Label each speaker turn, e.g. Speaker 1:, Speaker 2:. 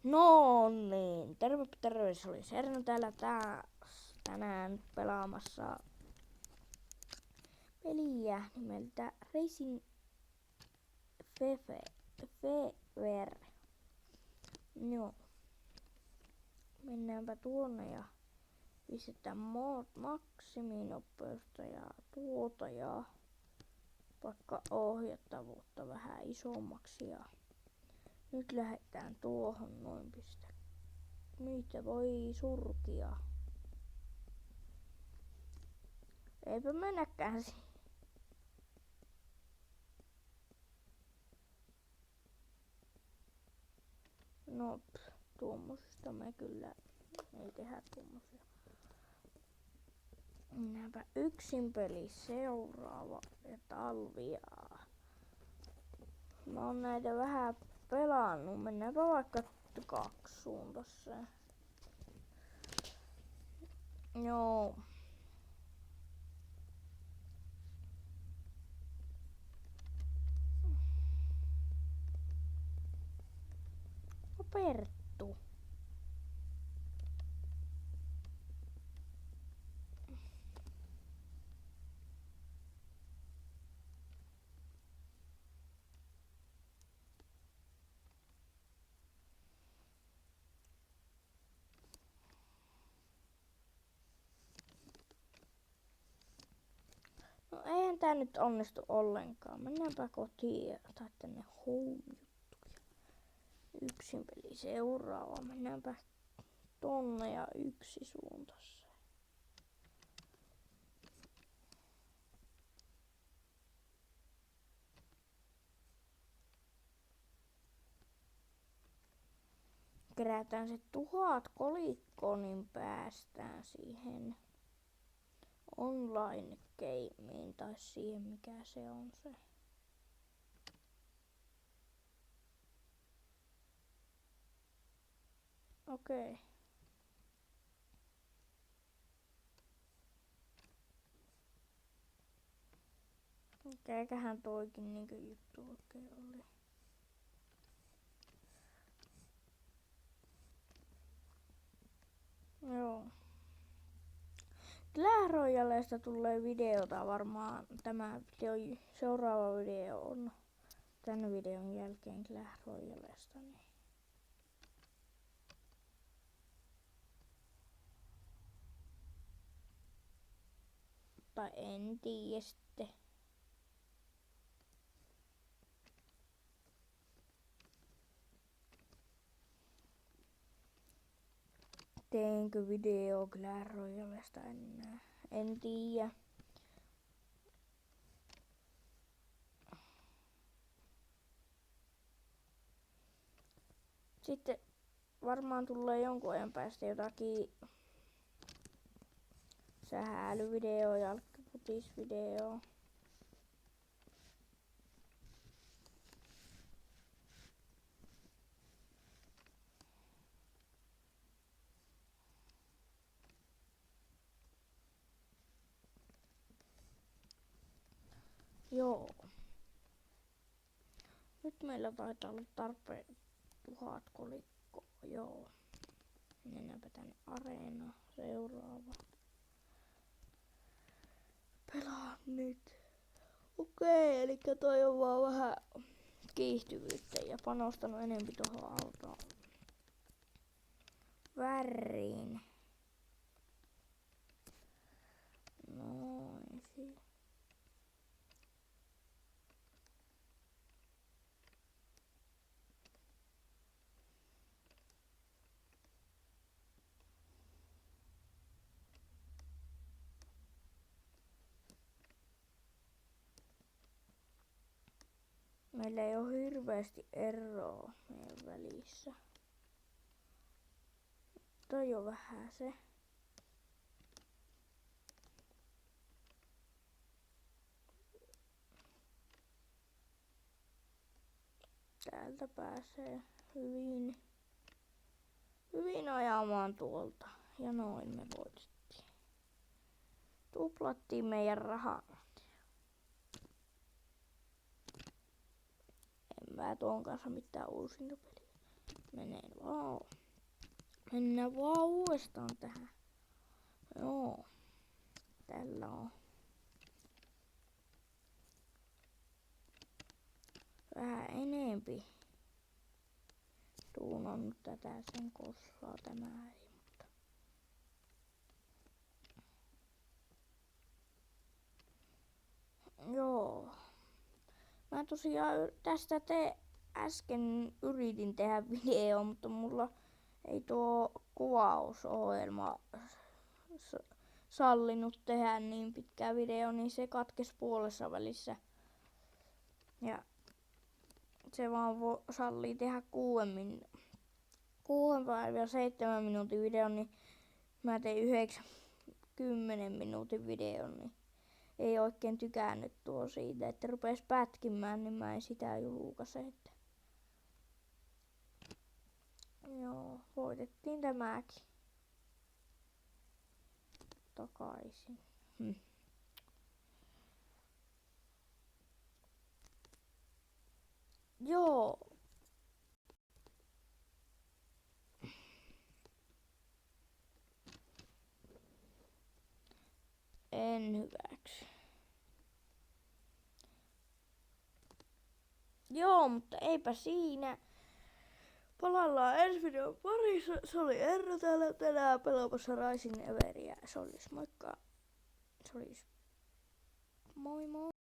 Speaker 1: No niin, terve, se oli Serno täällä tänään pelaamassa peliä nimeltä Racing Fever. Joo. Mennäänpä tuonne ja pistetään maksiminopeusta ja tuota ja vaikka ohjattavuutta vähän isommaksi ja nyt lähdetään tuohon noin pistä. Mitä voi surkia. Eipä mennäkään siihen. No, tuommoisista me kyllä ei tehdä tuommoisia. Mennäänpä yksin peli seuraava ja talvia. Mä oon näitä vähän pelannut. Mennäänpä vaikka kaksisuuntaiseen. Joo. No Perttu. No eihän tää nyt onnistu ollenkaan. Mennäänpä kotiin tai tänne home-juttuja. Yksin peli seuraava. Mennäänpä tonne ja yksisuuntaiseen. Kerätään se 1000 kolikkoa, niin päästään siihen online gameen tai siihen mikä se on se. Okei. Mikäköhän toikin niinku juttu oikein oli. Joo. Clash Royalesta tulee videota varmaan. Tämä video, seuraava video on tän videon jälkeen Clash Royalesta. Niin. Tai en tiedä sitten. Teenkö video Clash Royalesta enää? En tiedä. Sitten varmaan tulee jonkun ajan päästä jotakin sähäilyvideo, jalkkaputisvideo. Joo. Nyt meillä taitaa olla tarpeen 1000 kolikkoa, joo. Mennäänpä tänne areenaan seuraava. Pelaa nyt. Okei, eli toi on vaan vähän kiihtyvyyttä ja panostanut enempi tuohon autoon. Väriin. Noin siinä. Meillä ei oo hirveästi eroa meidän välissä. Toi on vähän se. Täältä pääsee hyvin ajamaan tuolta. Ja noin me voitettiin. Tuplattiin meidän rahaa. En mä tuon kanssa mitään uusinta peliä. Menee vaan Mennään vaan uudestaan tähän. Joo. Tällä on vähän enempi tuunannut tätä sen koslaa tämä ei, mutta joo. Mä tosiaan tästä äsken yritin tehdä video, mutta mulla ei tuo kuvausohjelma sallinut tehdä niin pitkää video, niin se katkesi puolessa välissä. Ja se vaan sallii tehdä 7 minuutin videon, niin mä tein 10 minuutin videon, niin ei oikein tykännyt tuo siitä, että rupes pätkimään, niin mä en sitä julkaise. Että joo, voitettiin tämäkin takaisin. Joo. En hyväksy. Joo, mutta eipä siinä. Palaillaan ensi videon parissa. Se oli Erro täällä tänään pelaamassa Rising Everia. Se olisi moikka. Se olisi moi moi.